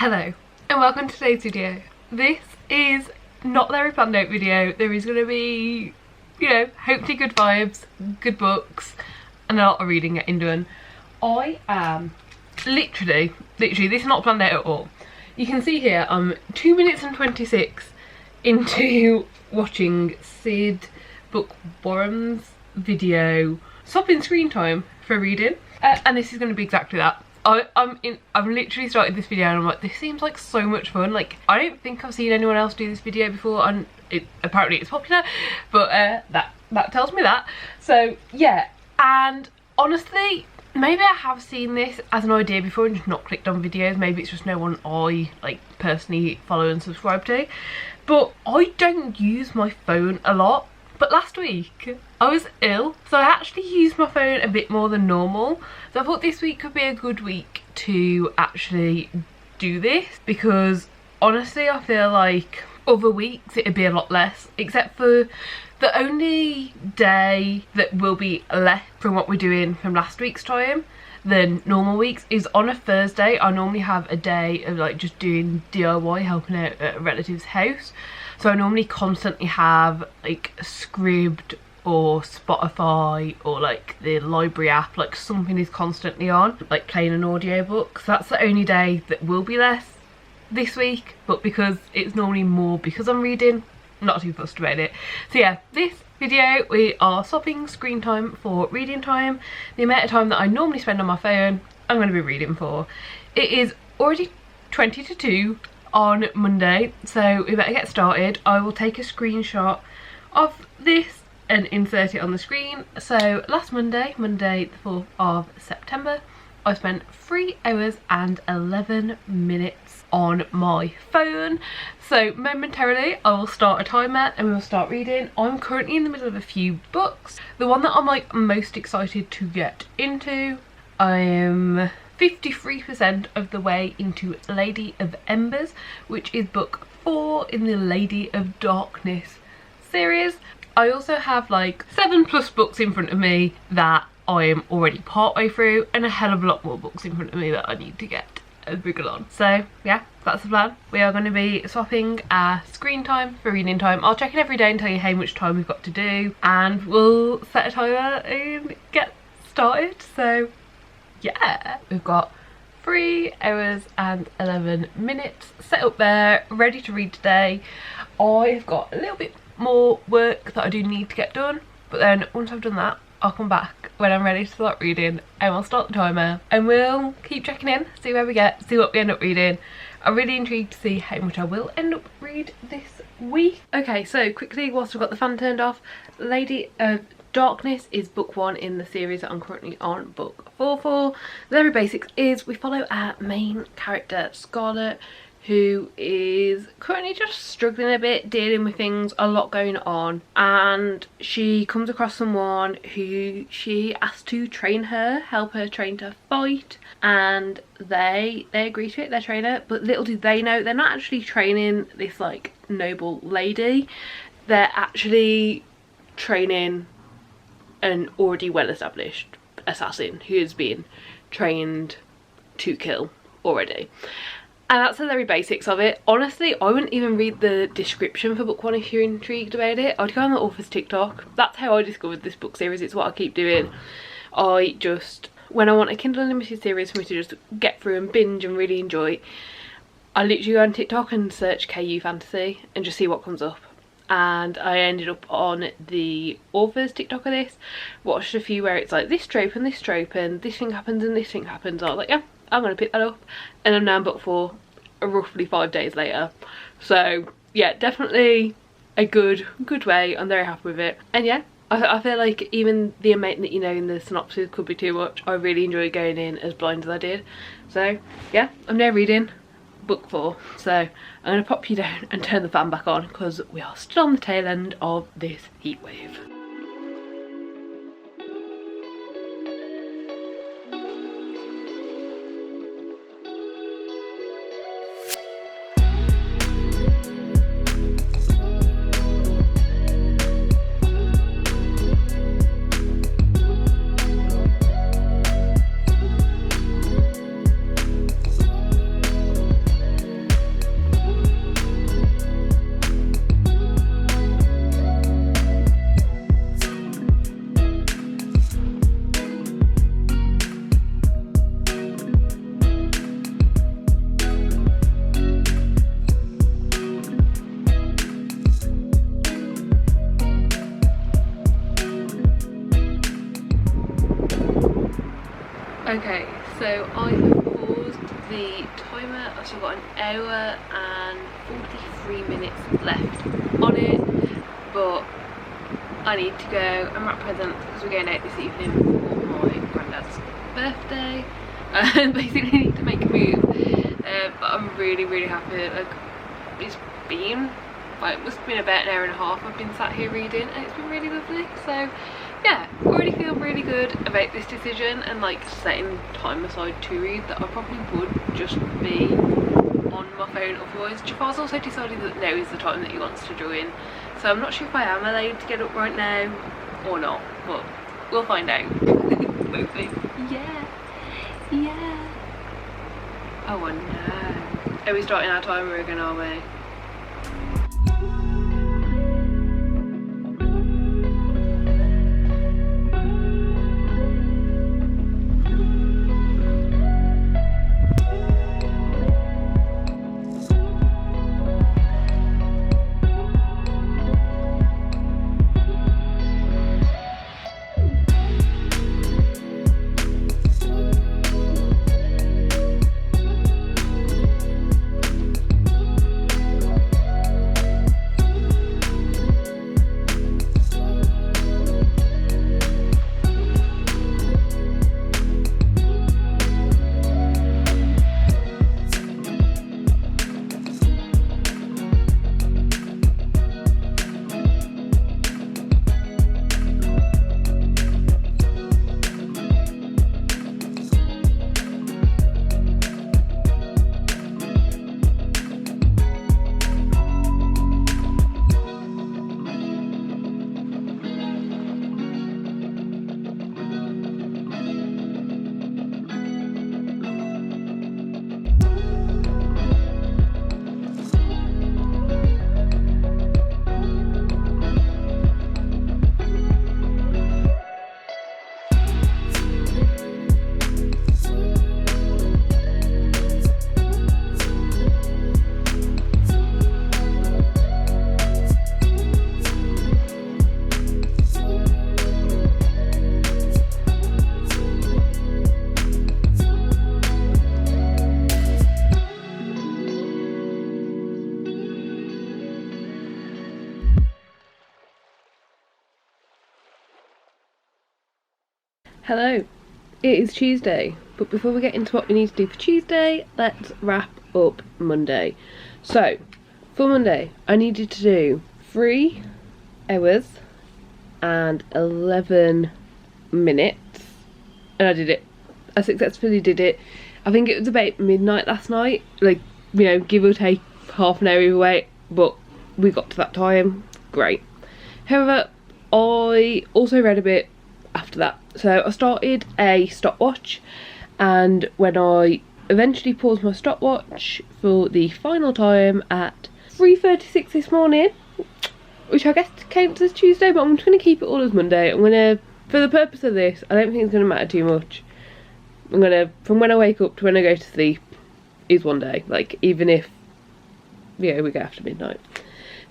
Hello and welcome to today's video. This is not the very planned out video. There is going to be, you know, hopefully good vibes, good books and a lot of reading getting done. I am literally, this is not planned out at all. You can see here I'm 2 minutes and 26 into watching Sid Bookworm's video swapping screen time for reading, and this is going to be exactly that. I've literally started this video and I'm like, this seems like so much fun. Like, I don't think I've seen anyone else do this video before, and apparently it's popular, but that tells me that. So yeah, and honestly, maybe I have seen this as an idea before and just not clicked on videos. Maybe it's just no one I like personally follow and subscribe to, but I don't use my phone a lot. But last week I was ill, so I actually used my phone a bit more than normal. So I thought this week could be a good week to actually do this, because honestly I feel like other weeks it'd be a lot less, except for the only day that will be less from what we're doing from last week's time than normal weeks is on a Thursday. I normally have a day of like just doing DIY, helping out at a relative's house. So I normally constantly have like Scribd or Spotify or like the library app, like something is constantly on, like playing an audiobook. So that's the only day that will be less this week, but because it's normally more because I'm reading, I'm not too fussed about it. So yeah, this video we are swapping screen time for reading time. The amount of time that I normally spend on my phone, I'm going to be reading for. It is already 20 to 2 on Monday, so we better get started. I will take a screenshot of this and insert it on the screen. So last Monday, the 4th of September, I spent 3 hours and 11 minutes on my phone. So momentarily I will start a timer and we will start reading. I'm currently in the middle of a few books. The one that I'm like most excited to get into, I am 53% of the way into Lady of Embers, which is book 4 in the Lady of Darkness series. I also have like 7+ books in front of me that I am already partway through, and a hell of a lot more books in front of me that I need to get a wriggle on. So yeah, that's the plan. We are going to be swapping our screen time for reading time. I'll check in every day and tell you how much time we've got to do, and we'll set a timer and get started. So yeah, we've got 3 hours and 11 minutes set up there, ready to read today. I've got a little bit more work that I do need to get done, but then once I've done that, I'll come back when I'm ready to start reading and we'll start the timer and we'll keep checking in, see where we get, see what we end up reading. I'm really intrigued to see how much I will end up read this week. Okay, so quickly, whilst I've got the fan turned off, Lady of Darkness is book 1 in the series that I'm currently on book 4 for. The very basics is we follow our main character Scarlet, who is currently just struggling a bit, dealing with things, a lot going on, and she comes across someone who she asks to train her, help her train to fight, and they agree to it, they train her, but little do they know they're not actually training this like noble lady, they're actually training an already well-established assassin who is being trained to kill already. And that's the very basics of it. Honestly, I wouldn't even read the description for book 1 if you're intrigued about it. I'd go on the author's TikTok. That's how I discovered this book series. It's what I keep doing. I just, when I want a Kindle Unlimited series for me to just get through and binge and really enjoy, I literally go on TikTok and search KU Fantasy and just see what comes up. And I ended up on the author's TikTok of this, watched a few where it's like this trope and this trope and this thing happens and this thing happens. I was like, yeah, I'm gonna pick that up, and I'm now in book 4 roughly 5 days later. So yeah, definitely a good way. I'm very happy with it, and yeah, I feel like even the amount that you know in the synopsis could be too much. I really enjoyed going in as blind as I did. So yeah, I'm now reading book 4, so I'm going to pop you down and turn the fan back on because we are still on the tail end of this heat wave. So I have paused the timer. I've still got an hour and 43 minutes left on it, but I need to go and wrap presents because we're going out this evening for my granddad's birthday and basically need to make a move. But I'm really happy. Like, it's been, like, it must have been about an hour and a half I've been sat here reading, and it's been really lovely. So yeah, I already feel really good about this decision and like setting time aside to read, that I probably would just be on my phone otherwise. Jafar's also decided that now is the time that he wants to join, so I'm not sure if I am allowed to get up right now or not, but we'll find out. Hopefully. Yeah. Oh no. Are we starting our timer again, are we? Hello, it is Tuesday, but before we get into what we need to do for Tuesday, let's wrap up Monday. So, for Monday, I needed to do 3 hours and 11 minutes, and I did it. I successfully did it. I think it was about midnight last night, like, you know, give or take half an hour either way, but we got to that time. Great. However, I also read a bit after that. So I started a stopwatch, and when I eventually paused my stopwatch for the final time at 3:36 this morning, which I guess counts as Tuesday, but I'm just going to keep it all as Monday. I'm going to, for the purpose of this, I don't think it's going to matter too much. I'm going to, from when I wake up to when I go to sleep is one day, like, even if, yeah, we go after midnight.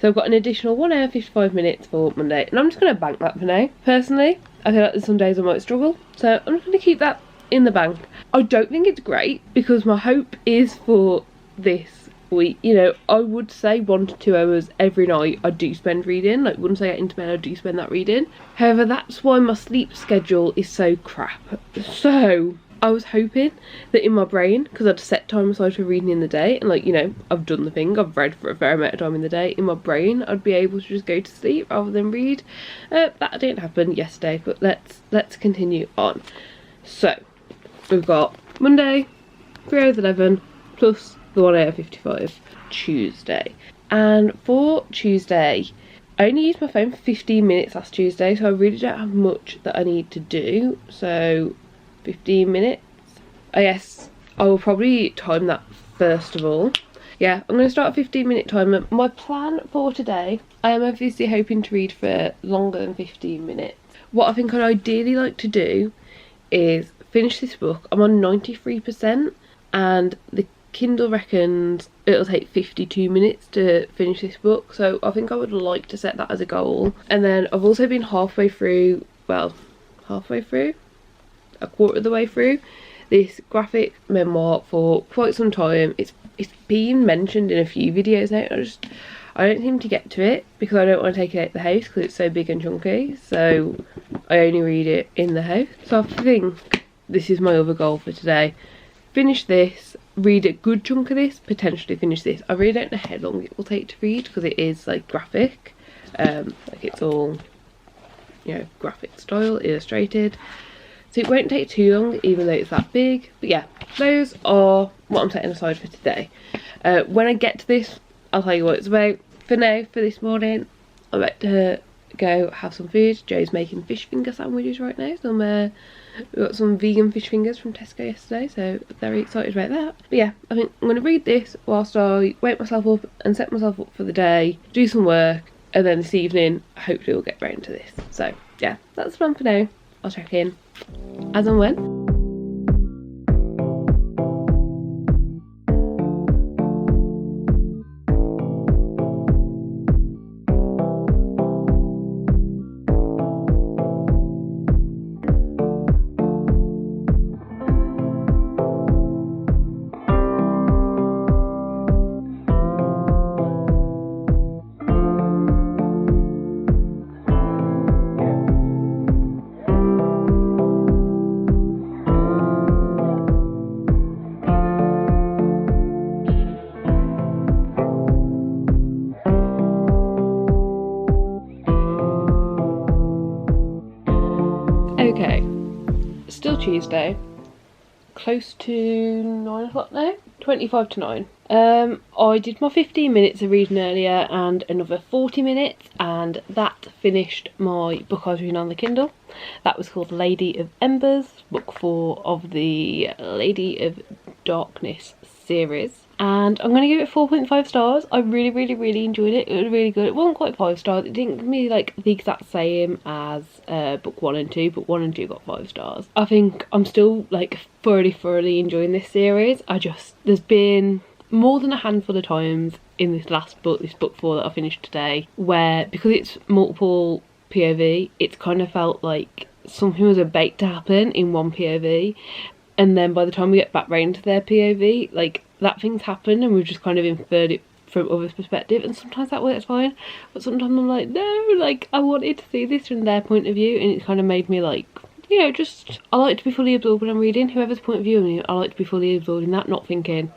So I've got an additional 1 hour 55 minutes for Monday, and I'm just going to bank that for now. Personally, I feel like there's some days I might struggle, so I'm just going to keep that in the bank. I don't think it's great, because my hope is for this week, you know, I would say 1 to 2 hours every night I do spend reading. Like, once I get into bed, I do spend that reading. However, that's why my sleep schedule is so crap. So I was hoping that in my brain, because I'd set time aside for reading in the day, and, like, you know, I've done the thing, I've read for a fair amount of time in the day, in my brain I'd be able to just go to sleep rather than read. That didn't happen yesterday, but let's continue on. So we've got Monday, 3 hours 11, plus the 1 hour 55 Tuesday. And for Tuesday, I only used my phone for 15 minutes last Tuesday, so I really don't have much that I need to do. So 15 minutes. I guess I will probably time that first of all. Yeah, I'm going to start a 15-minute timer. My plan for today, I am obviously hoping to read for longer than 15 minutes. What I think I'd ideally like to do is finish this book. I'm on 93%, and the Kindle reckons it'll take 52 minutes to finish this book, so I think I would like to set that as a goal. And then I've also been halfway through, well, halfway through? A quarter of the way through this graphic memoir for quite some time. It's been mentioned in a few videos now. I don't seem to get to it because I don't want to take it out of the house because it's so big and chunky, so I only read it in the house. So I think this is my other goal for today. Finish this, read a good chunk of this, potentially finish this. I really don't know how long it will take to read because it is like graphic, like it's all, you know, graphic style, illustrated. So it won't take too long even though it's that big. But yeah, those are what I'm setting aside for today. When I get to this, I'll tell you what it's about. For now, for this morning, I'm about to go have some food. Joe's making fish finger sandwiches right now. We got some vegan fish fingers from Tesco yesterday, so very excited about that. But yeah, I think I'm going to read this whilst I wake myself up and set myself up for the day, do some work, and then this evening, hopefully we'll get round to this. So yeah, that's the plan for now. I'll check in as and when. Okay, still Tuesday, close to 9 o'clock now, 25 to 9. I did my 15 minutes of reading earlier and another 40 minutes, and that finished my book I was reading on the Kindle. That was called Lady of Embers, book 4 of the Lady of Darkness series. And I'm going to give it 4.5 stars. I really enjoyed it. It was really good. It wasn't quite 5 stars. It didn't give me like the exact same as book 1 and 2. Book 1 and 2 got 5 stars. I think I'm still like thoroughly enjoying this series. There's been more than a handful of times in this last book, this book 4 that I finished today, where because it's multiple POV, it's kind of felt like something was about to happen in one POV, and then by the time we get back round to their POV, like that thing's happened and we've just kind of inferred it from others' perspective, and sometimes that works fine, but sometimes I'm like, no, like I wanted to see this from their point of view, and it kind of made me like, you know, just, I like to be fully absorbed when I'm reading, whoever's point of view of me, I like to be fully absorbed in that, not thinking,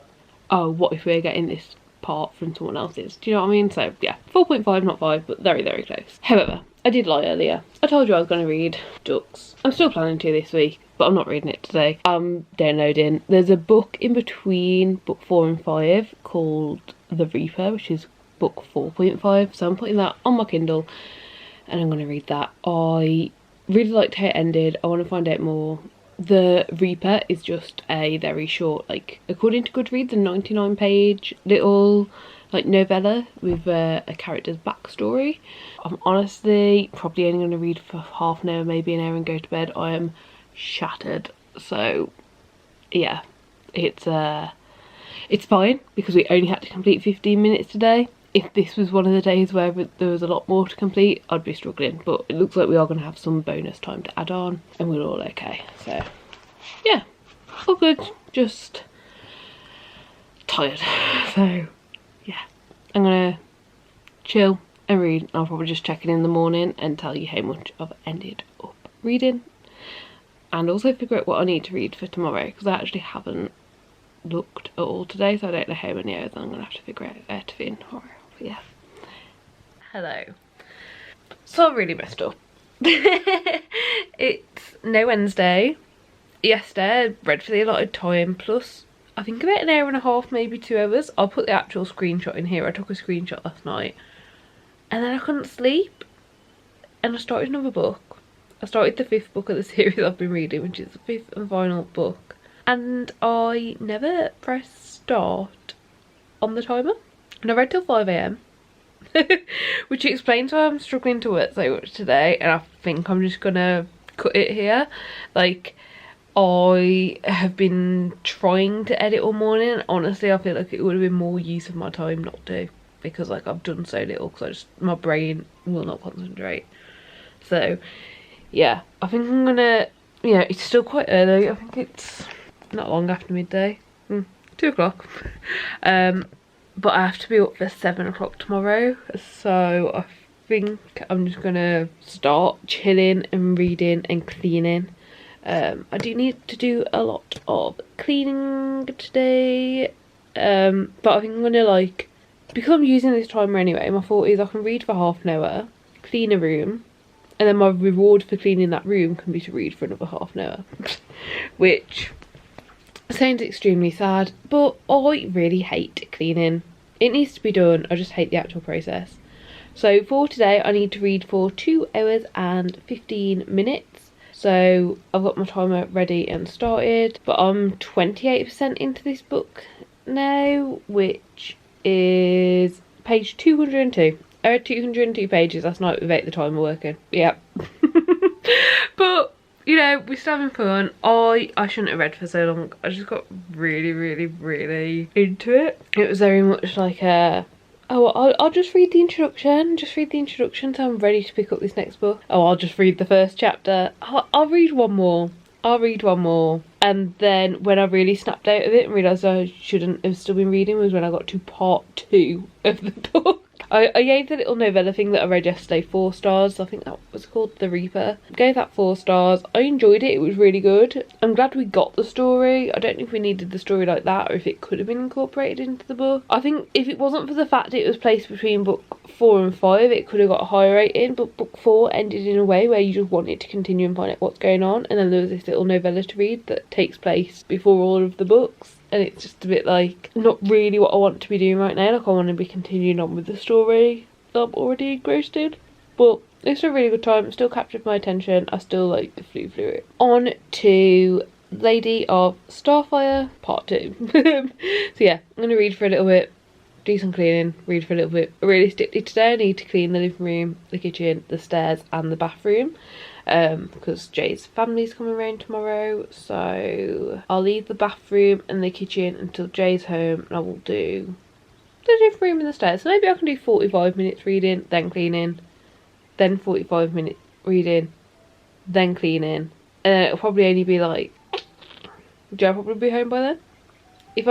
oh, what if we're getting this part from someone else's, do you know what I mean? So yeah, 4.5, not 5, but very close. However, I did lie earlier. I told you I was going to read Ducks. I'm still planning to this week, but I'm not reading it today. I'm downloading. There's a book in between book 4 and 5 called The Reaper, which is book 4.5, so I'm putting that on my Kindle and I'm going to read that. I really liked how it ended. I want to find out more. The Reaper is just a very short, like according to Goodreads, a 99-page little like novella with a character's backstory. I'm honestly probably only going to read for half an hour, maybe an hour, and go to bed. I am shattered. So yeah, it's fine because we only had to complete 15 minutes today. If this was one of the days where there was a lot more to complete, I'd be struggling, but it looks like we are going to have some bonus time to add on and we're all okay. So yeah, all good, just tired. So yeah, I'm gonna chill and read. I'll probably just check in the morning and tell you how much I've ended up reading, and also figure out what I need to read for tomorrow, because I actually haven't looked at all today, so I don't know how many hours I'm gonna have to figure out where to fit in tomorrow. But yeah, hello. So I really messed up. It's now Wednesday. Yesterday I read for the allotted time, plus I think about an hour and a half, maybe 2 hours. I'll put the actual screenshot in here. I took a screenshot last night and then I couldn't sleep and I started another book. I started the 5th book of the series I've been reading, which is the 5th and final book, and I never pressed start on the timer and I read till 5 AM. Which explains why I'm struggling to work so much today, and I think I'm just gonna cut it here. Like, I have been trying to edit all morning, and honestly I feel like it would have been more use of my time not to, because like I've done so little, because my brain will not concentrate. So yeah, I think I'm gonna, you know, it's still quite early. I think it's not long after midday, 2 o'clock. But I have to be up for 7 o'clock tomorrow, so I think I'm just gonna start chilling and reading and cleaning. I do need to do a lot of cleaning today, but I think I'm gonna, like, because I'm using this timer anyway, my thought is I can read for half an hour, clean a room, and then my reward for cleaning that room can be to read for another half an hour. Which sounds extremely sad, but I really hate cleaning. It needs to be done, I just hate the actual process. So for today I need to read for 2 hours and 15 minutes. So I've got my timer ready and started, but I'm 28% into this book now, which is page 202. I read 202 pages last night without the timer working. Yep. But, you know, we're still having fun. I shouldn't have read for so long. I just got really, really, really into it. It was very much like a, oh, I'll just read the introduction. Just read the introduction so I'm ready to pick up this next book. Oh, I'll just read the first chapter. I'll read one more. I'll read one more. And then when I really snapped out of it and realised I shouldn't have still been reading was when I got to part 2 of the book. I gave the little novella thing that I read yesterday 4 stars. I think that was called The Reaper. Gave that 4 stars. I enjoyed it. It was really good. I'm glad we got the story. I don't know if we needed the story like that or if it could have been incorporated into the book. I think if it wasn't for the fact it was placed between book 4 and 5, it could have got a higher rating. But book 4 ended in a way where you just wanted to continue and find out what's going on. And then there was this little novella to read that takes place before all of the books. And it's just a bit like, not really what I want to be doing right now. Like, I want to be continuing on with the story that I'm already engrossed in. But it's a really good time. It still captured my attention. I still, like, flew through it. On to Lady of Starfire, part 2. So yeah, I'm going to read for a little bit, do some cleaning, read for a little bit. Realistically today I need to clean the living room, the kitchen, the stairs and the bathroom. Because Jay's family's coming around tomorrow, so I'll leave the bathroom and the kitchen until Jay's home, and I will do the living room and the stairs. So maybe I can do 45 minutes reading, then cleaning, then 45 minutes reading, then cleaning, and then it'll probably only be like, Jay will probably be home by then. If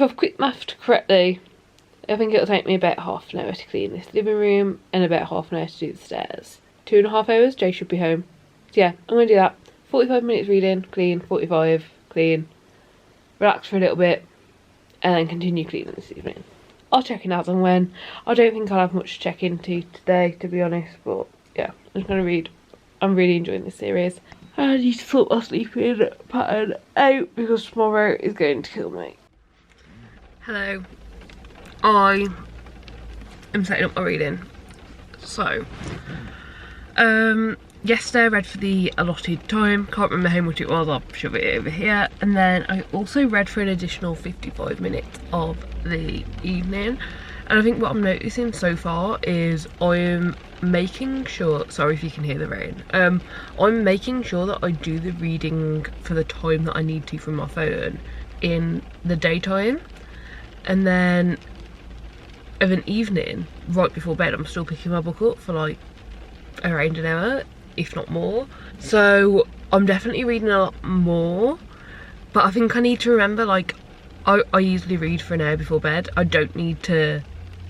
I've quick mathed correctly, I think it'll take me about half an hour to clean this living room and about half an hour to do the stairs. 2.5 hours, Jay should be home. So yeah, I'm going to do that. 45 minutes reading, clean, 45, clean, relax for a little bit, and then continue cleaning this evening. I'll check in as and when. I don't think I'll have much to check into today, to be honest, but yeah, I'm just going to read. I'm really enjoying this series. I need to sort my sleeping pattern out because tomorrow is going to kill me. Hello. I am setting up my reading. So, yesterday I read for the allotted time, can't remember how much it was, I'll shove it over here, and then I also read for an additional 55 minutes of the evening. And I think what I'm noticing so far is I'm making sure, sorry if you can hear the rain, I'm making sure that I do the reading for the time that I need to from my phone in the daytime, and then of an evening right before bed I'm still picking my book up for like around an hour, if not more. So I'm definitely reading a lot more, but I think I need to remember, like, I usually read for an hour before bed. I don't need to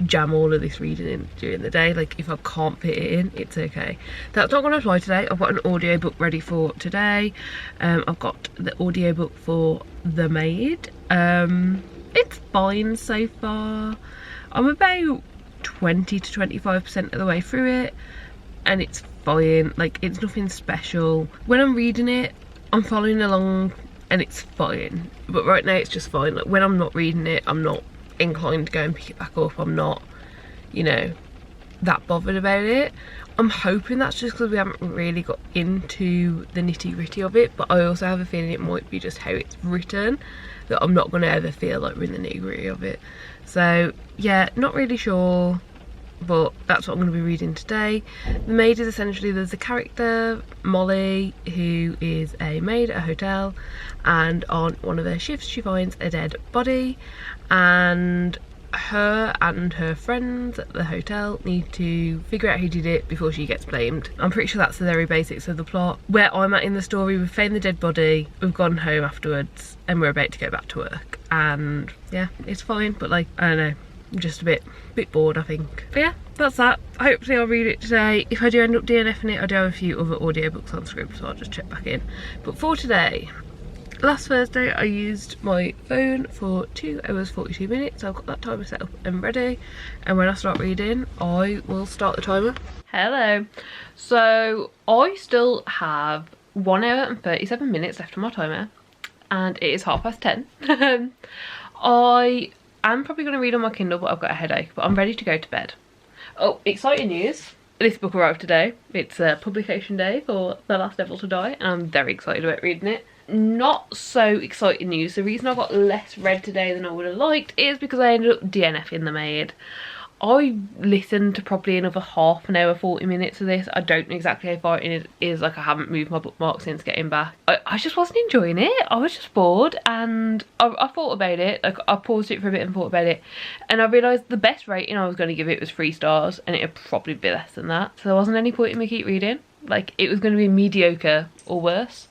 jam all of this reading in during the day. Like, if I can't fit it in, it's okay. That's not going to apply today. I've got an audiobook ready for today. I've got the audiobook for The Maid. It's fine so far. I'm about 20 to 25% of the way through it, and it's fine. Like, it's nothing special. When I'm reading it, I'm following along and it's fine, but right now it's just fine. Like, when I'm not reading it, I'm not inclined to go and pick it back up. I'm not, you know, that bothered about it. I'm hoping that's just because we haven't really got into the nitty-gritty of it, but I also have a feeling it might be just how it's written, that I'm not going to ever feel like we're in the nitty-gritty of it. So yeah, not really sure, but that's what I'm going to be reading today. The Maid is essentially, there's a character, Molly, who is a maid at a hotel, and on one of her shifts she finds a dead body, and her and her friends at the hotel need to figure out who did it before she gets blamed. I'm pretty sure that's the very basics of the plot. Where I'm at in the story, we've found the dead body, we've gone home afterwards, and we're about to go back to work. And yeah, it's fine, but like, I don't know, I'm just a bit bored, I think. But yeah, that's that. Hopefully I'll read it today. If I do end up DNFing it, I do have a few other audiobooks on script, so I'll just check back in. But for today, last Thursday I used my phone for 2 hours 42 minutes. I've got that timer set up and ready, and when I start reading I will start the timer. Hello. So I still have 1 hour and 37 minutes left on my timer, and it is 10:30. I am probably going to read on my Kindle, but I've got a headache, but I'm ready to go to bed. Oh, exciting news. This book arrived today. It's publication day for The Last Devil to Die, and I'm very excited about reading it. Not so exciting news. The reason I got less read today than I would have liked is because I ended up DNFing the maid. I listened to probably another half an hour, 40 minutes of this. I don't know exactly how far it is. Like, I haven't moved my bookmark since getting back. I just wasn't enjoying it. I was just bored, and I thought about it. Like, I paused it for a bit and thought about it, and I realised the best rating I was going to give it was 3 stars, and it'd probably be less than that. So there wasn't any point in me keep reading. Like, it was going to be mediocre or worse.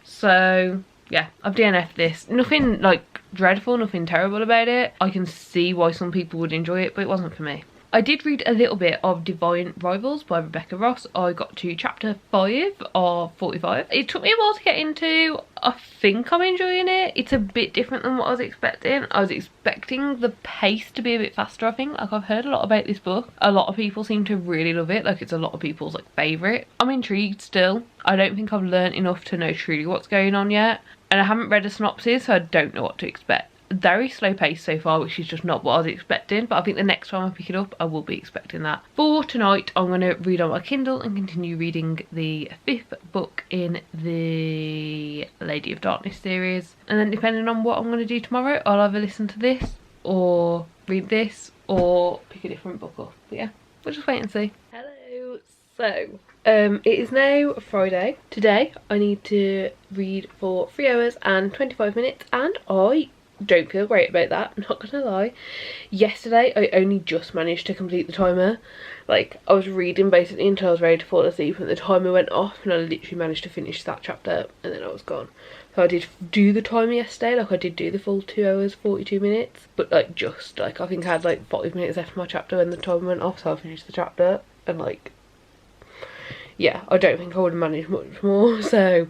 So yeah, I've DNF'd this. Nothing like dreadful, nothing terrible about it. I can see why some people would enjoy it, but it wasn't for me. I did read a little bit of Divine Rivals by Rebecca Ross. I got to chapter 5 of 45. It took me a while to get into. I think I'm enjoying it. It's a bit different than what I was expecting. I was expecting the pace to be a bit faster, I think. Like, I've heard a lot about this book. A lot of people seem to really love it. Like, it's a lot of people's like favourite. I'm intrigued still. I don't think I've learned enough to know truly what's going on yet. And I haven't read a synopsis, so I don't know what to expect. Very slow pace so far, which is just not what I was expecting, but I think the next time I pick it up I will be expecting that. For tonight I'm going to read on my Kindle and continue reading the 5th book in the Lady of Darkness series, and then depending on what I'm going to do tomorrow, I'll either listen to this or read this or pick a different book up. But yeah, we'll just wait and see. Hello. So it is now Friday. Today I need to read for 3 hours and 25 minutes, and I don't feel great about that, I'm not gonna lie. Yesterday I only just managed to complete the timer. Like, I was reading basically until I was ready to fall asleep, and the timer went off, and I literally managed to finish that chapter, and then I was gone. So I did do the timer yesterday. Like, I did do the full 2 hours 42 minutes, but like, just like, I think I had like 40 minutes left of my chapter when the timer went off, so I finished the chapter, and like, yeah, I don't think I would have managed much more. So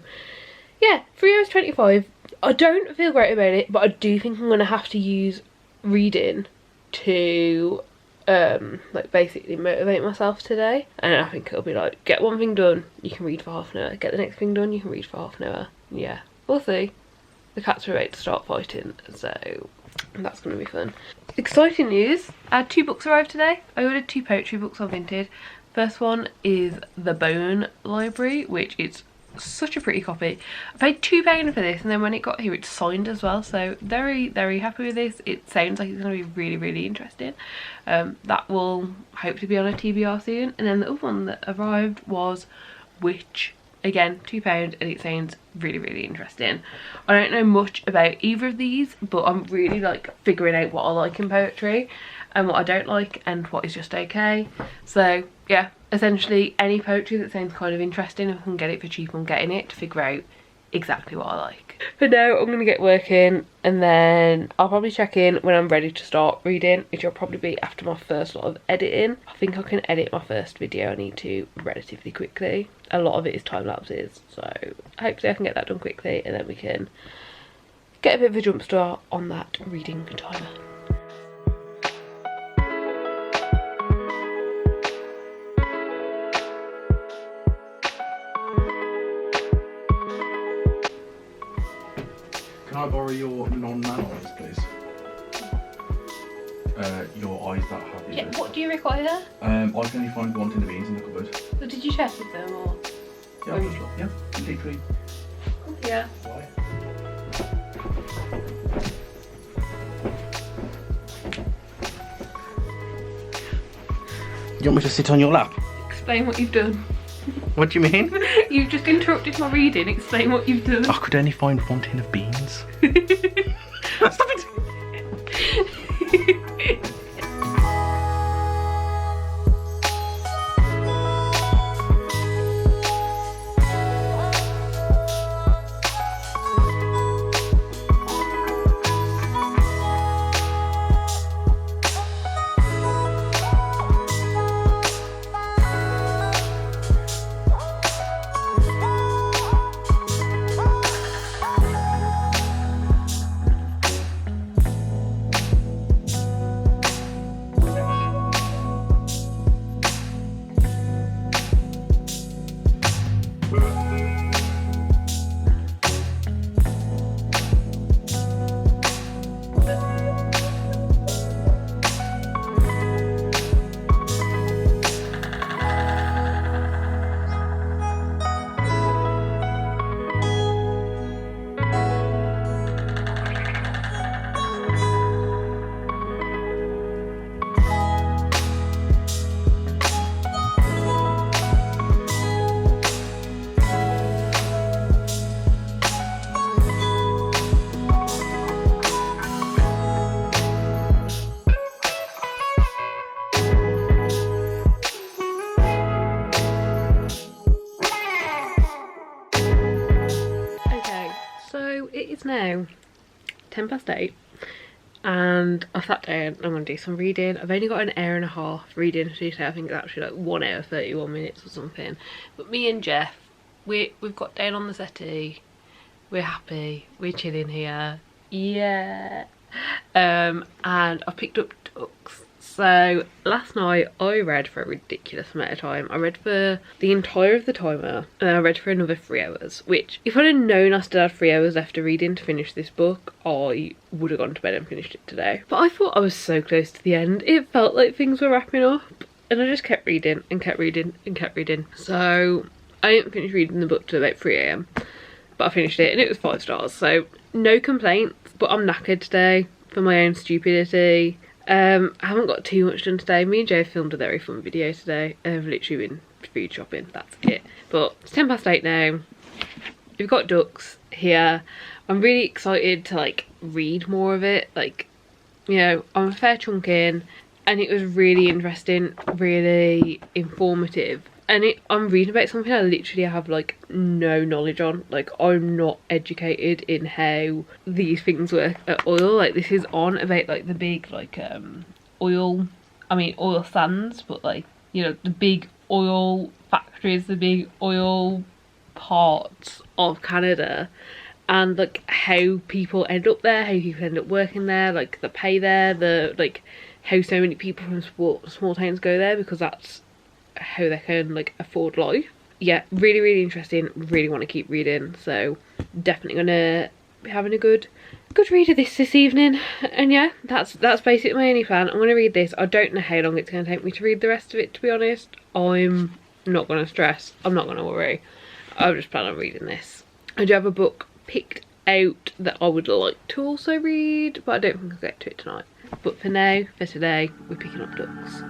yeah, 3 hours 25. I don't feel great about it, but I do think I'm going to have to use reading to like basically motivate myself today. And I think it'll be like, get one thing done, you can read for half an hour, get the next thing done, you can read for half an hour. Yeah, we'll see. The cats are about to start fighting, so that's going to be fun. Exciting news, I had 2 books arrive today. I ordered 2 poetry books on Vinted. First one is The Bone Library, which is such a pretty copy. I paid £2 for this, and then when it got here it's signed as well, so very happy with this. It sounds like it's going to be really interesting. That will hopefully be on a TBR soon. And then the other one that arrived was Witch, again £2, and it sounds really interesting. I don't know much about either of these, but I'm really like figuring out what I like in poetry and what I don't like and what is just okay. So yeah, essentially any poetry that sounds kind of interesting, if I can get it for cheap, I'm getting it to figure out exactly what I like. For now I'm going to get working, and then I'll probably check in when I'm ready to start reading, which will probably be after my first lot of editing. I think I can edit my first video I need to relatively quickly. A lot of it is time lapses, so hopefully I can get that done quickly, and then we can get a bit of a jump start on that reading timer. Can I borrow your non-man eyes, please? Your eyes that have Yeah, what do you require? I can only find one tin of beans in the cupboard. So did you check with them, or? Yeah, I'll just look. Yeah, literally. Yeah. Why? You want me to sit on your lap? Explain what you've done. What do you mean? You've just interrupted my reading. Explain what you've done. I could only find one tin of beans. Stop it! now 8:10 and I've sat down. I'm going to do some reading. I've only got an hour and a half reading to do today. I think it's actually like 1 hour 31 minutes or something. But me and Geoff, we've got down on the settee. We're happy. We're chilling here. Yeah. And I picked up books. So last night I read for a ridiculous amount of time. I read for the entire of the timer and I read for another 3 hours, which if I'd have known I still had 3 hours left of reading to finish this book, I would have gone to bed and finished it today. But I thought I was so close to the end. It felt like things were wrapping up and I just kept reading and kept reading and kept reading. So I didn't finish reading the book till about 3 AM, but I finished it and it was 5 stars. So no complaints, but I'm knackered today for my own stupidity. I haven't got too much done today. Me and Joe filmed a very fun video today. I've literally been food shopping, that's it. But it's 8:10 now. We've got ducks here. I'm really excited to like read more of it. Like, you know, I'm a fair chunk in and it was really interesting, really informative. And I'm reading about something I literally have like no knowledge on. Like, I'm not educated in how these things work at oil. Like, this is on about like the big like oil sands, but like, you know, the big oil factories, the big oil parts of Canada, and like how people end up there, how people end up working there, like the pay there, the like how so many people from small towns go there because that's how they can like afford life. Yeah, really interesting. Really want to keep reading, so definitely gonna be having a good read of this evening. And yeah, that's basically my only plan. I'm gonna read this. I don't know how long it's gonna take me to read the rest of it, to be honest. I'm not gonna stress, I'm not gonna worry. I just plan on reading this. I do have a book picked out that I would like to also read, but I don't think I'll get to it tonight. But for now, for today, we're picking up ducks.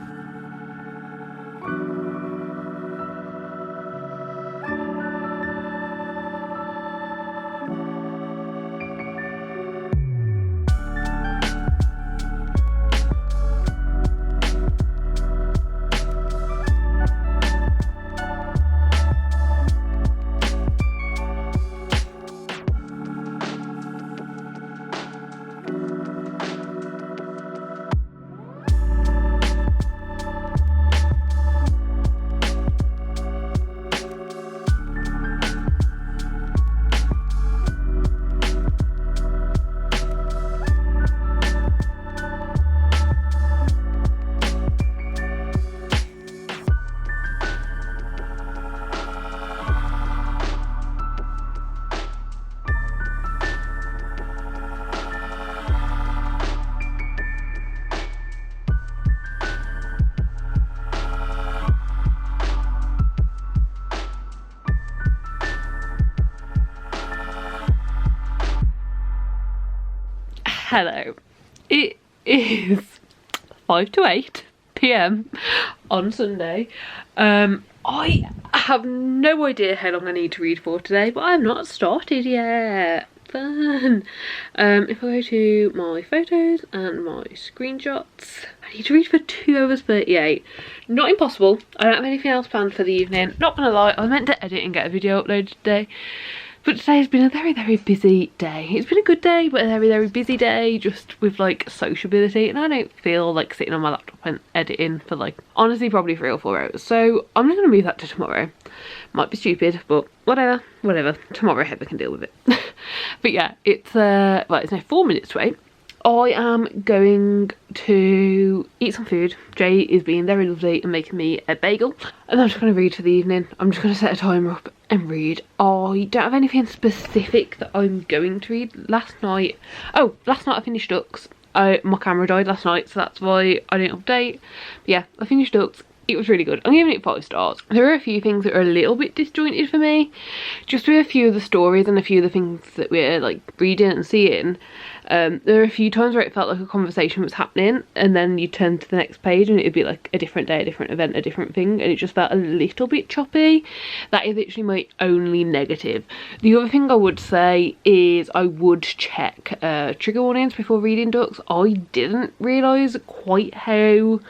Hello, it is 5 to 8 PM on Sunday. I have no idea how long I need to read for today, but I've not started yet. Fun. If I go to my photos and my screenshots, I need to read for 2 hours 38. Not impossible. I don't have anything else planned for the evening. Not gonna lie, I was meant to edit and get a video uploaded today, but today's been a very busy day. It's been a good day, but a very busy day, just with like sociability, and I don't feel like sitting on my laptop and editing for like, honestly, probably 3 or 4 hours. So I'm just gonna move that to tomorrow. Might be stupid, but whatever. Tomorrow Heather can deal with it. But yeah, it's well, it's now 4 minutes to 8. I am going to eat some food. Jay is being very lovely and making me a bagel, and I'm just going to read for the evening. I'm just going to set a timer up and read. I don't have anything specific that I'm going to read. Last night I finished Ducks. My camera died last night, so that's why I didn't update. But yeah, I finished Ducks. It was really good. I'm giving it 5 stars. There are a few things that are a little bit disjointed for me, just with a few of the stories and a few of the things that we're like reading and seeing. There are a few times where it felt like a conversation was happening, and then you turn to the next page and it'd be like a different day, a different event, a different thing, and it just felt a little bit choppy. That is literally my only negative. The other thing I would say is I would check trigger warnings before reading Ducks. I didn't realise quite how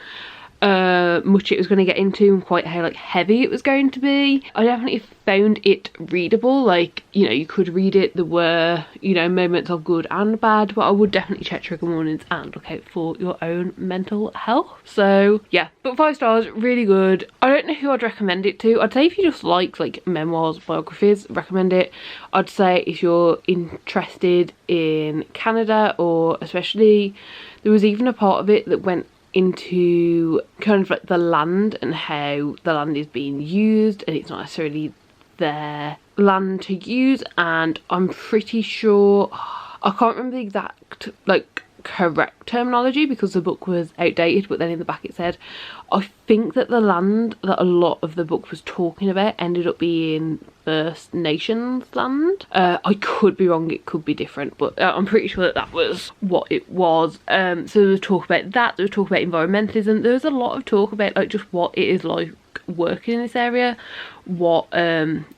much it was going to get into and quite how like heavy it was going to be. I definitely found it readable. Like, you know, you could read it. There were, you know, moments of good and bad, but I would definitely check trigger warnings and look out for your own mental health. So yeah, but 5 stars, really good. I don't know who I'd recommend it to. I'd say if you just like memoirs, biographies, recommend it. I'd say if you're interested in Canada, or especially, there was even a part of it that went into kind of like the land and how the land is being used, and it's not necessarily their land to use. And I'm pretty sure, I can't remember the exact like correct terminology because the book was outdated, but then in the back it said, I think that the land that a lot of the book was talking about ended up being First Nations land. I could be wrong, it could be different, but I'm pretty sure that that was what it was. So there was talk about that, there was talk about environmentalism, there was a lot of talk about like just what it is like working in this area, what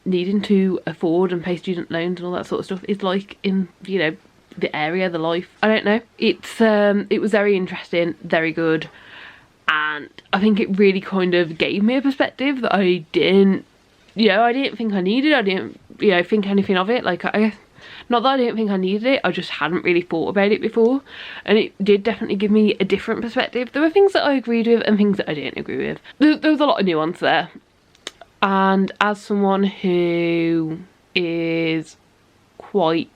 needing to afford and pay student loans and all that sort of stuff is like in, you know, the area, the life. I don't know. It's it was very interesting, very good, and I think it really kind of gave me a perspective that I didn't, you know, I didn't think I needed. I didn't, you know, think anything of it. Like, I, not that I didn't think I needed it, I just hadn't really thought about it before, and it did definitely give me a different perspective. There were things that I agreed with and things that I didn't agree with. There was a lot of nuance there, and as someone who is quite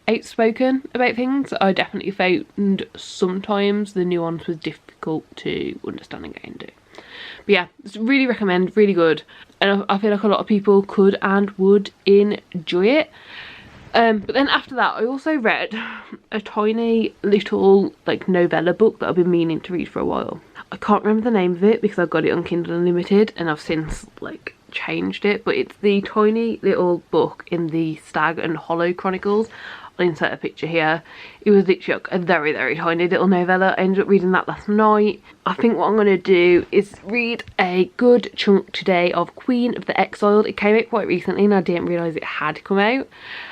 outspoken about things, I definitely found sometimes the nuance was difficult to understand and get into. But yeah, really recommend, really good, and I feel like a lot of people could and would enjoy it. But then after that, I also read a tiny little like novella book that I've been meaning to read for a while. I can't remember the name of it because I've got it on Kindle Unlimited and I've since like changed it, but it's the tiny little book in the Stag and Hollow Chronicles. I'll insert a picture here. It was literally a very, very tiny little novella. I ended up reading that last night. I think what I'm going to do is read a good chunk today of Queen of the Exiled. It came out quite recently and I didn't realise it had come out.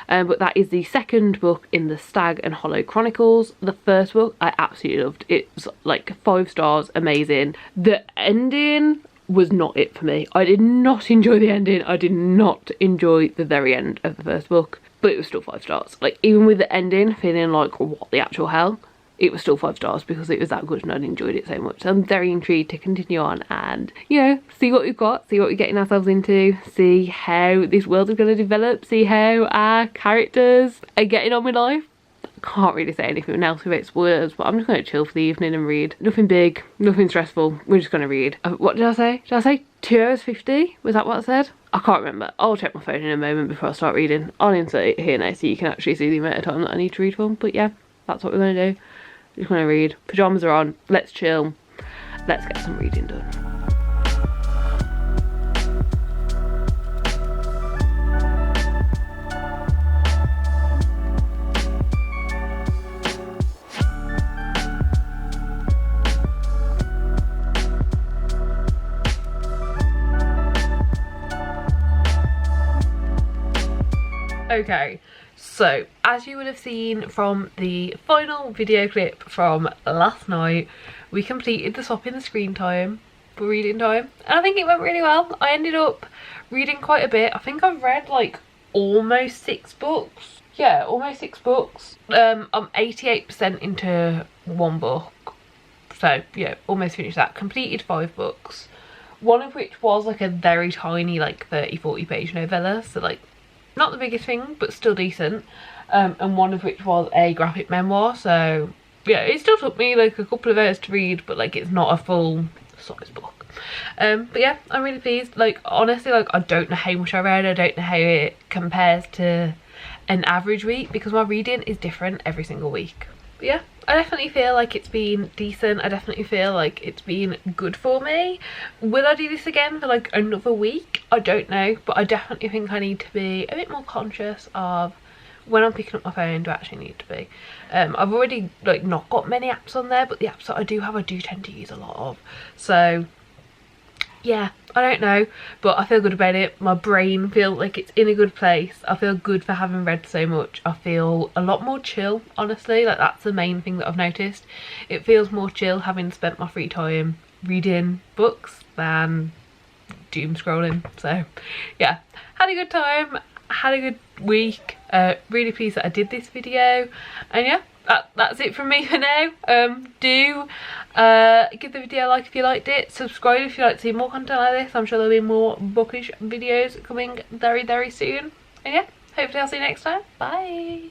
But that is the second book in the Stag and Hollow Chronicles. The first book I absolutely loved. It was like 5 stars, amazing. The ending was not it for me. I did not enjoy the ending. I did not enjoy the very end of the first book, but it was still 5 stars. Like, even with the ending feeling like what the actual hell, it was still 5 stars because it was that good and I enjoyed it so much. So I'm very intrigued to continue on and, you know, see what we've got, see what we're getting ourselves into, see how this world is going to develop, see how our characters are getting on with life. Can't really say anything else without spoilers, but I'm just going to chill for the evening and read. Nothing big, nothing stressful, we're just going to read. What did I say? Did I say 2 hours 50? Was that what I said? I can't remember. I'll check my phone in a moment before I start reading. I'll insert it here now so you can actually see the amount of time that I need to read for. But yeah, that's what we're going to do. Just going to read. Pyjamas are on, let's chill, let's get some reading done. Okay, so as you would have seen from the final video clip from last night, we completed the swap in the screen time for reading time, and I think it went really well. I ended up reading quite a bit. I think I've read like almost 6 books. Yeah, almost 6 books. I'm 88% into 1 book, so yeah, almost finished that. Completed 5 books, one of which was like a very tiny like 30-40 page novella, so like not the biggest thing but still decent, and one of which was a graphic memoir, so yeah, it still took me like a couple of hours to read, but like it's not a full size book. But yeah, I'm really pleased. Like, honestly, like I don't know how much I read, I don't know how it compares to an average week because my reading is different every single week. But yeah, I definitely feel like it's been decent. I definitely feel like it's been good for me. Will I do this again for like another week? I don't know, but I definitely think I need to be a bit more conscious of when I'm picking up my phone. Do I actually need to be? I've already like not got many apps on there, but the apps that I do have I do tend to use a lot of. So yeah, I don't know, but I feel good about it. My brain feels like it's in a good place. I feel good for having read so much. I feel a lot more chill, honestly. Like, that's the main thing that I've noticed. It feels more chill having spent my free time reading books than doom scrolling. So yeah, had a good time, had a good week, really pleased that I did this video, and yeah, that's it from me for now. Do give the video a like if you liked it, subscribe if you like to see more content like this. I'm sure there'll be more bookish videos coming very, very soon, and yeah, hopefully I'll see you next time. Bye.